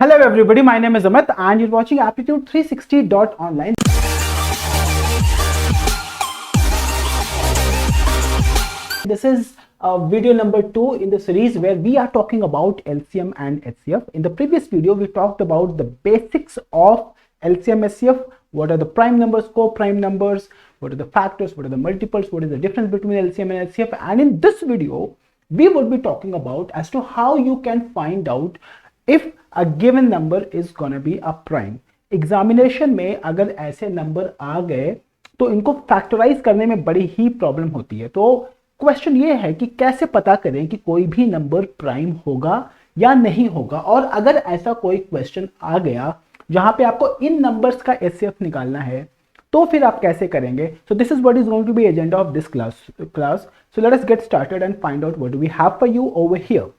Hello everybody, my name is Amit and you're watching Aptitude 360.online. This is video number 2 in the series where we are talking about LCM and HCF. In the previous video, we talked about the basics of LCM HCF. What are the prime numbers, co-prime numbers, what are the factors, what are the multiples, what is the difference between LCM and HCF. And in this video, we would be talking about as to how you can find out if a given number is gonna be a prime. Examination में अगर ऐसे number आ गए तो इनको factorise करने में बड़ी ही problem होती है। तो क्वेश्चन ये है कि कैसे पता करें कि कोई भी नंबर प्राइम होगा या नहीं होगा, और अगर ऐसा कोई क्वेश्चन आ गया जहां पे आपको इन नंबर्स का एचसीएफ निकालना है तो फिर आप कैसे करेंगे। So this is what is going to be agenda of this class. So let us get started and find out what do we have for you over here.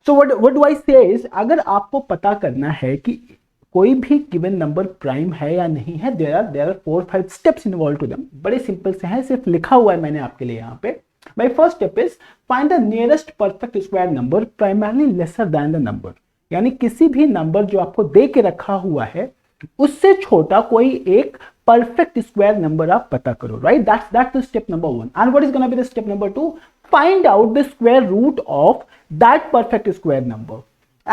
So what do I say is, अगर आपको पता करना है कि कोई भी given number prime है या नहीं है, there are 4-5 steps involved to them. बड़े सिंपल से हैं, सिर्फ लिखा हुआ है मैंने आपके लिए यहाँ पे। My first step is find the nearest perfect square number primarily lesser than the number. यानी किसी भी नंबर जो आपको दे के रखा हुआ है उससे छोटा कोई एक परफेक्ट स्क्वायर नंबर आप पता करो, right? That's the step number 1. And what is going to be the step number 2? Find out the square root of that perfect square number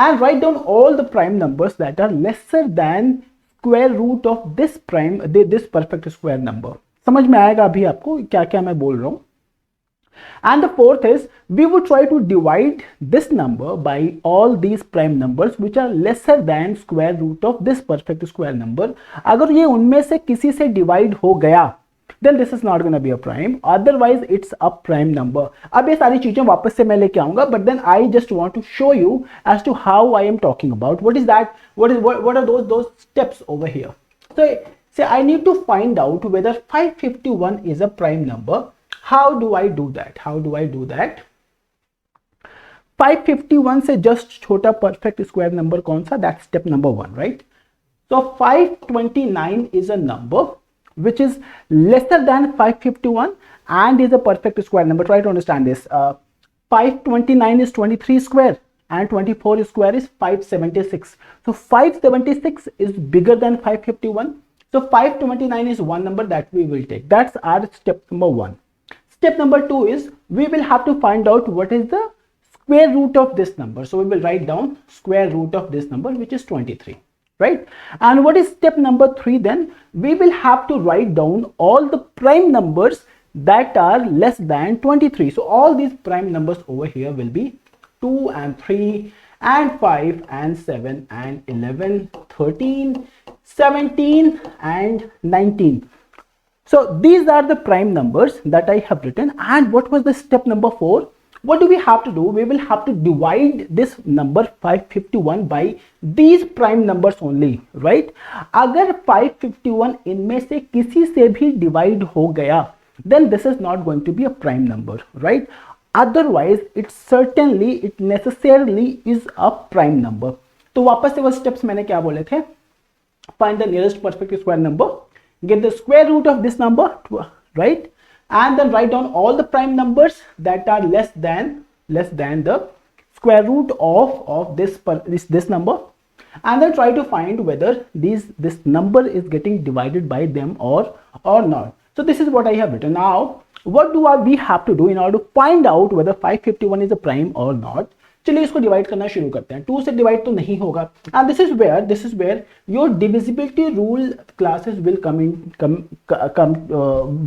and write down all the prime numbers that are lesser than square root of this perfect square number. समझ में आएगा अभी आपको क्या क्या मैं बोल रहा हूं। And the fourth is, we would try to divide this number by all these prime numbers which are lesser than square root of this perfect square number. अगर ये उनमें से किसी से divide हो गया then this is not going to be a prime, otherwise it's a prime number. अब ये सारी चीजें वापस से मैं लेके आऊंगा, but then I just want to show you as to how I am talking about. What is that? What are those steps over here? So say I need to find out whether 551 is a prime number. How do I do that? 551 से just छोटा perfect square number कौन सा? That's step number 1, right? So 529 is a number which is lesser than 551 and is a perfect square number. Try to understand this. 529 is 23 square and 24 square is 576. So 576 is bigger than 551. So 529 is one number that we will take. That's our step number 1. Step number 2 is we will have to find out what is the square root of this number. So we will write down square root of this number, which is 23. Right? And what is step number 3 then? We will have to write down all the prime numbers that are less than 23. So all these prime numbers over here will be 2 and 3 and 5 and 7 and 11, 13, 17 and 19. So these are the prime numbers that I have written. And what was the step number 4? What do we have to do? We will have to divide this number 551 by these prime numbers only, right? अगर 551 इनमें से किसी से भी divide हो गया, then this is not going to be a prime number, right? Otherwise, it necessarily is a prime number. तो वापस से वो steps मैंने क्या बोले थे? Find the nearest perfect square number, get the square root of this number, right? And then write down all the prime numbers that are less than the square root of this number, and then try to find whether this number is getting divided by them or not. So this is what I have written. Now what do we have to do in order to find out whether 551 is a prime or not? चलिए इसको divide करना शुरू करते हैं। 2 से divide तो नहीं होगा, and this is where your divisibility rule classes will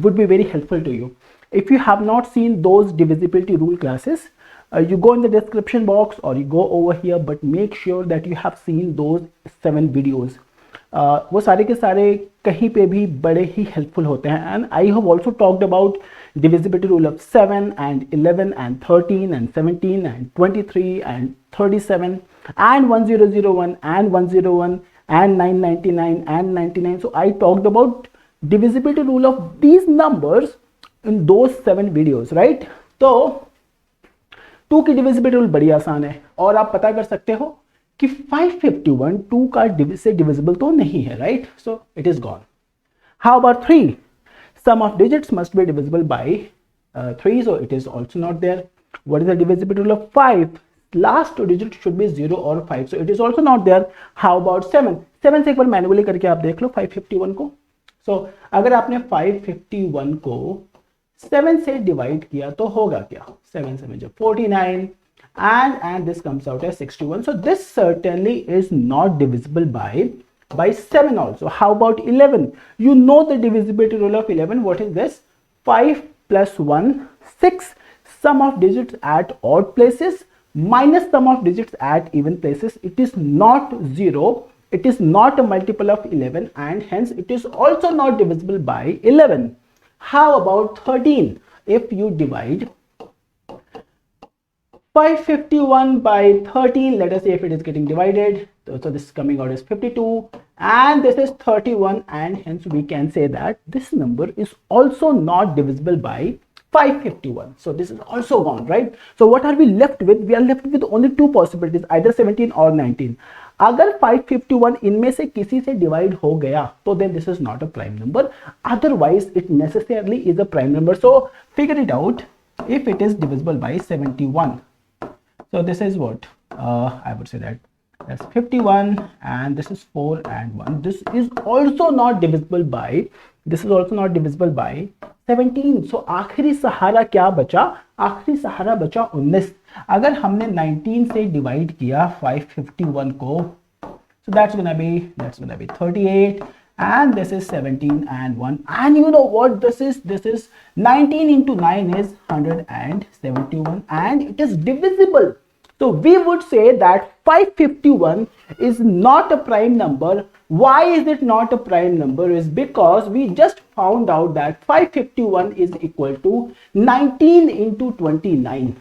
would be very helpful to you. If you have not seen those divisibility rule classes, you go in the description box or you go over here, but make sure that you have seen those 7 videos. वो सारे के सारे कहीं पे भी बड़े ही helpful होते हैं। And I have also talked about divisibility rule of 7 and 11 and 13 and 17 and 23 and 37 and 1001 and 101 and 999 and 99. So I talked about divisibility rule of these numbers in those 7 videos, right? तो 2 की divisibility rule बड़ी आसान है और आप पता कर सकते हो कि 551 2 का से divisible तो नहीं है, right? So it is gone. How about 3? Sum of digits must be divisible by 3, so it is also not there. What is the divisibility rule of 5? last two digit should be 0 or 5, so it is also not there. How about 7? 7 से एक बार manually करके आप देख लो 551 को. so, अगर आपने 551 को 7 से डिवाइड किया तो होगा क्या? 7 7 जो 49 and this comes out as 61. so this certainly is not divisible by 7 also. How about 11? You know the divisibility rule of 11. What is this? 5 plus 1 6. Sum of digits at odd places minus sum of digits at even places. It is not 0. It is not a multiple of 11 and hence it is also not divisible by 11. How about 13? If you divide 551 by 13, let us see if it is getting divided. So this is coming out as 52 and this is 31 and hence we can say that this number is also not divisible by 551. so this is also gone, right? so what are we left with? We are left with only two possibilities, either 17 or 19. अगर 551 इनमें से किसी से divide हो गया तो then this is not a prime number, otherwise it necessarily is a prime number. so figure it out. If it is divisible by 71, so this is what I would say that that's 51 and this is 4 and 1. This is also not divisible by 17. so आखिरी सहारा क्या बचा? आखिरी सहारा बचा 19. अगर हमने 19 से divide किया 551 को, so that's gonna be 38 and this is 17 and 1 and you know what this is 19 into 9 is 171 and it is divisible. So we would say that 551 is not a prime number. Why is it not a prime number? Is because we just found out that 551 is equal to 19 into 29.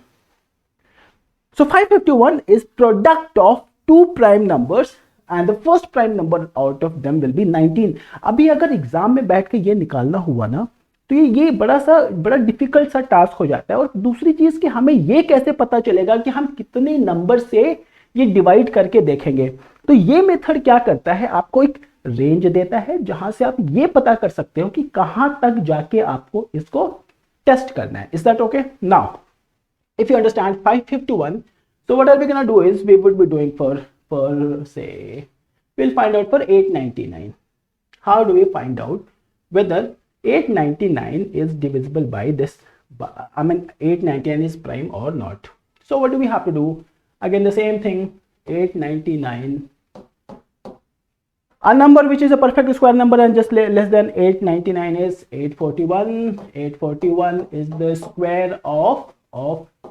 So 551 is product of two prime numbers and the first prime number out of them will be 19. अभी अगर exam में बैठ के ये निकालना हुआ ना तो ये बड़ा डिफिकल्ट सा टास्क हो जाता है. और दूसरी चीज कि हमें ये कैसे पता चलेगा कि हम कितने नंबर से ये डिवाइड करके देखेंगे. तो ये मेथड क्या करता है, आपको एक रेंज देता है जहां से आप ये पता कर सकते हो कि कहां तक जाके आपको इसको टेस्ट करना है. Is that okay? Now if you understand 551, so what are we gonna do is we would be doing for say we'll find out for 899. How do we find out whether 899 is divisible by this? I mean 899 is prime or not. So what do we have to do? Again the same thing. 899, a number which is a perfect square number and just less than 899 is 841. 841 is the square of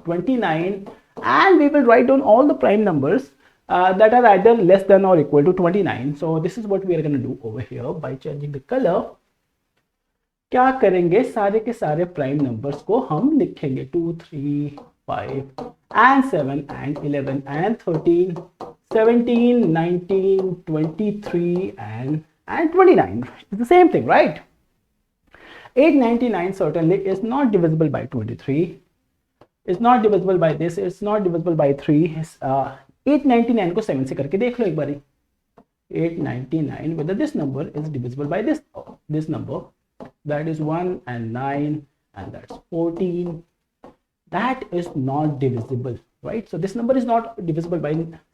29 and we will write down all the prime numbers that are either less than or equal to 29. so this is what we are going to do over here by changing the color. क्या करेंगे, सारे के सारे prime numbers को हम लिखेंगे 2 3 5 and 7 and 11 and 13 17 19 23 and 29. It's the same thing, right? 899 certainly is not divisible by 23. It's not divisible by this. It's not divisible by 3. 899 को 7 से करके देख लो एक बारी. 899 whether this number is divisible by this number, that is 1 and 9 and that's 14. That is not divisible, right? So this number is not divisible by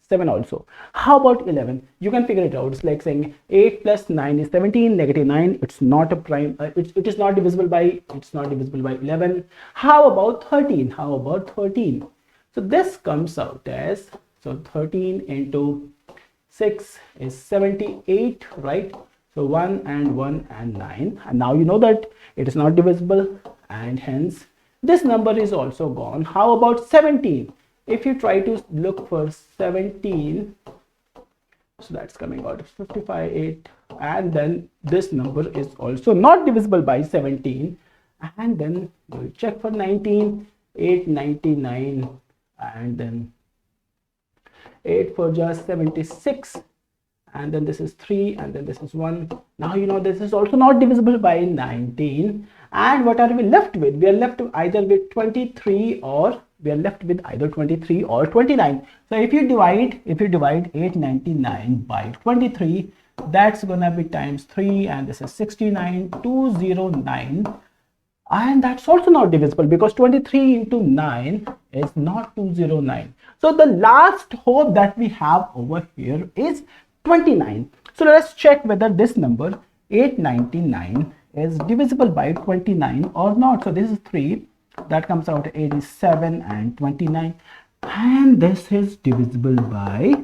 7 also. How about 11? You can figure it out. It's like saying 8 plus 9 is 17, negative 9. It's not a prime. It is not divisible by. It's not divisible by 11. How about 13? How about 13? So this comes out as, so 13 into 6 is 78, right? So 1 and 1 and 9. And now you know that it is not divisible and hence this number is also gone. How about 17? If you try to look for 17, so that's coming out of 55 8 and then this number is also not divisible by 17 and then we'll check for 19, 899 and then 8 for just 76 and then this is 3 and then this is 1. Now you know this is also not divisible by 19 and what are we left with? We are left either with 23 or we are left with either 23 or 29. So if you divide 899 by 23, that's gonna be times 3 and this is 69, 209 and that's also not divisible because 23 into 9 is not 209. So the last hope that we have over here is 29. So let's check whether this number 899 is divisible by 29 or not. So this is 3, that comes out 87 and 29, and this is divisible by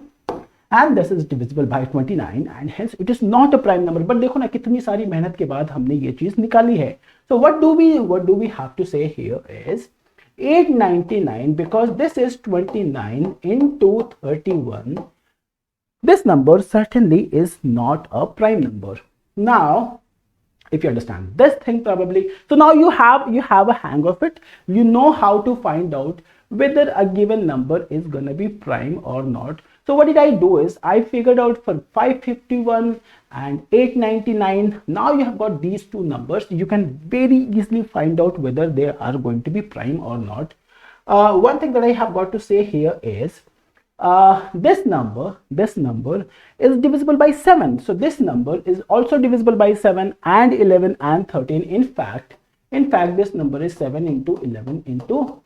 29, and hence it is not a prime number. But देखो ना कितनी सारी मेहनत के बाद हमने ये चीज निकाली है. So what do we have to say here is 899, because this is 29 into 31. This number certainly is not a prime number. Now, if you understand this thing probably, so now you have a hang of it. You know how to find out whether a given number is gonna be prime or not. So what did I do is I figured out for 551 and 899. Now you have got these two numbers. You can very easily find out whether they are going to be prime or not. One thing that I have got to say here is this number is divisible by 7. So this number is also divisible by 7 and 11 and 13. In fact this number is 7 into 11 into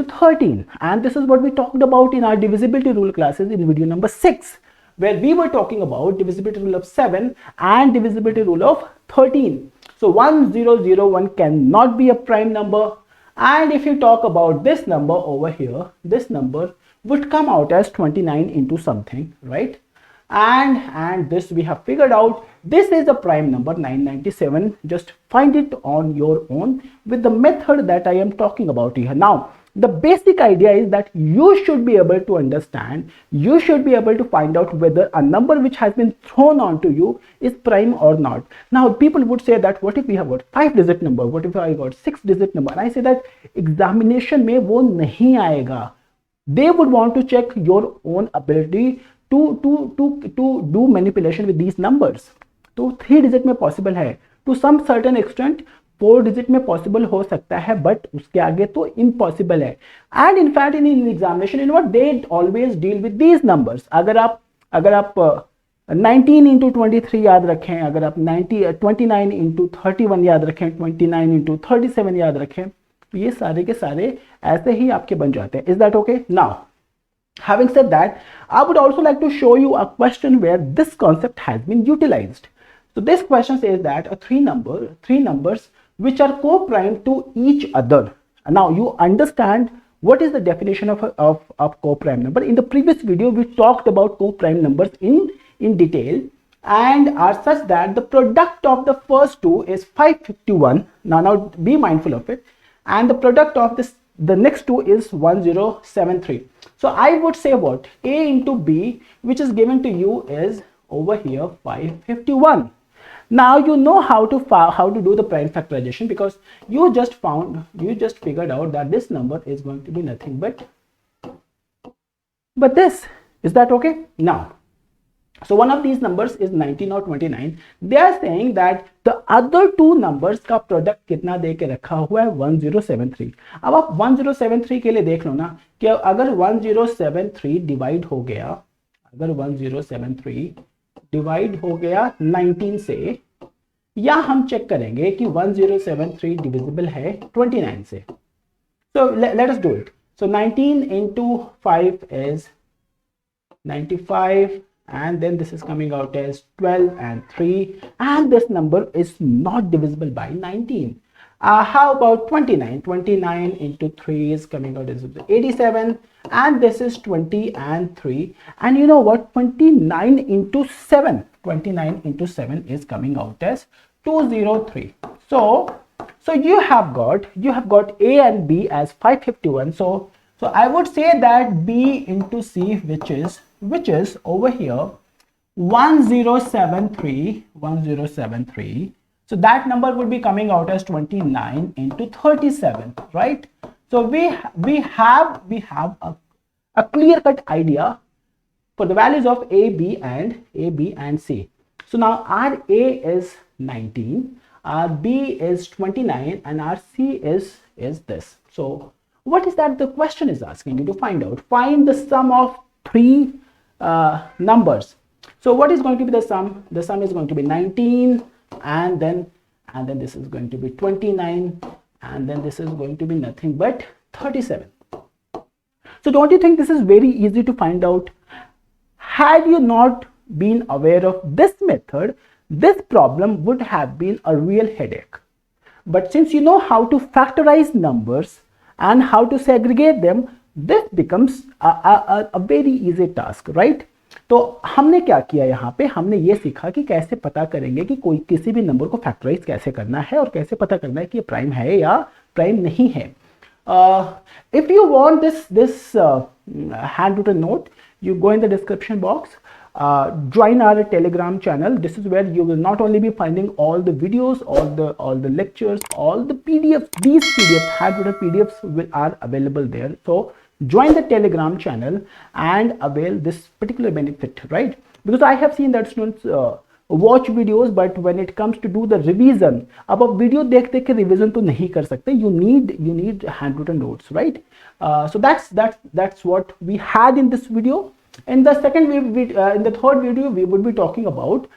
13, and this is what we talked about in our divisibility rule classes in video number 6, where we were talking about divisibility rule of 7 and divisibility rule of 13. So 1001 cannot be a prime number. And if you talk about this number over here, this number would come out as 29 into something, right? And this we have figured out. This is a prime number, 997. Just find it on your own with the method that I am talking about here. Now, the basic idea is that you should be able to understand, you should be able to find out whether a number which has been thrown onto you is prime or not. Now, people would say that what if we have got 5-digit number, what if I got 6-digit number? And I say that examination mein wo nahi aayega. They would want to check your own ability to do manipulation with these numbers. तो 3-digit में possible है, to some certain extent 4-digit में possible हो सकता है, but उसके आगे तो impossible है. And in fact in examination, you know what, they always deal with these numbers. अगर आप 19 into 23 याद रखें, अगर आप 29 into 31 याद रखें, 29 into 37 याद रखें, तो ये सारे के सारे ऐसे ही आपके बन जाते हैं. Is that okay? Now, having said that, I would also like to show you a question where this concept has been utilized. So this question says that three numbers which are co-prime to each other. Now you understand what is the definition of co-prime number. In the previous video, we talked about co-prime numbers in detail, and are such that the product of the first two is 551. Now be mindful of it. And the product of the next two is 1073. So I would say what? A into B, which is given to you, is over here 551. Now you know how to do the prime factorization, because you just figured out that this number is going to be nothing but this. Is that okay? Now, so one of these numbers is 19 or 29. They are saying that the other two numbers का product कितना दे के रखा हुआ है? 1073. अब आप 1073 के लिए देख लो ना कि अगर 1073 डिवाइड हो गया, अगर 1073 डिवाइड हो गया 19 से, या हम चेक करेंगे कि 1073 डिविजिबल है 29 से. So let us do it. So 19 into 5 is 95, and then this is coming out as 12 and 3, and this number is not divisible by 19. How about 29? 29 into 3 is coming out as 87, and this is 20 and 3, and you know what, 29 into 7 is coming out as 203. So you have got A and B as 551. So I would say that B into C, which is over here 1073. So that number would be coming out as 29 into 37, right? So we have a clear-cut idea for the values of A, B and C. So now our A is 19, our B is 29, and our C is this. So what is that the question is asking you to find out? Find the sum of three numbers. So what is going to be the sum? The sum is going to be 19, and then this is going to be 29, and then this is going to be nothing but 37. So don't you think this is very easy to find out? Had you not been aware of this method, this problem would have been a real headache. But since you know how to factorize numbers and how to segregate them, this becomes a very easy task, right? तो हमने क्या किया यहाँ पे, हमने ये सीखा कि कैसे पता करेंगे कि कोई किसी भी नंबर को फैक्टराइज कैसे करना है और कैसे पता करना है कि ये प्राइम है या प्राइम नहीं है. If you want this handwritten note, you go in the description box. Join our Telegram channel. This is where you will not only be finding all the videos, all the lectures, all the PDFs. These PDFs, handwritten PDFs, are available there. So join the Telegram channel and avail this particular benefit, right? Because I have seen that students watch videos, but when it comes to do the revision, अब आप video देख देख के revision तो नहीं कर सकते. You need handwritten notes, right? So that's what we had in this video. In the second in the third video, we would be talking about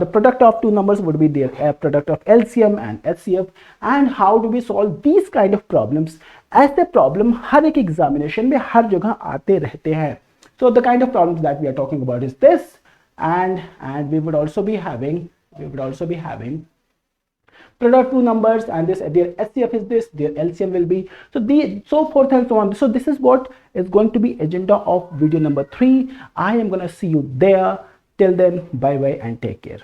the product of two numbers would be their product of LCM and HCF, and how do we solve these kind of problems. ऐसे problem हर एक examination में हर जगह आते रहते हैं. So the kind of problems that we are talking about is this, and we would also be having product two numbers, and this their HCF is this, their LCM will be, so forth and so on. So this is what is going to be agenda of video number 3. I am gonna see you there. Till then, bye bye and take care.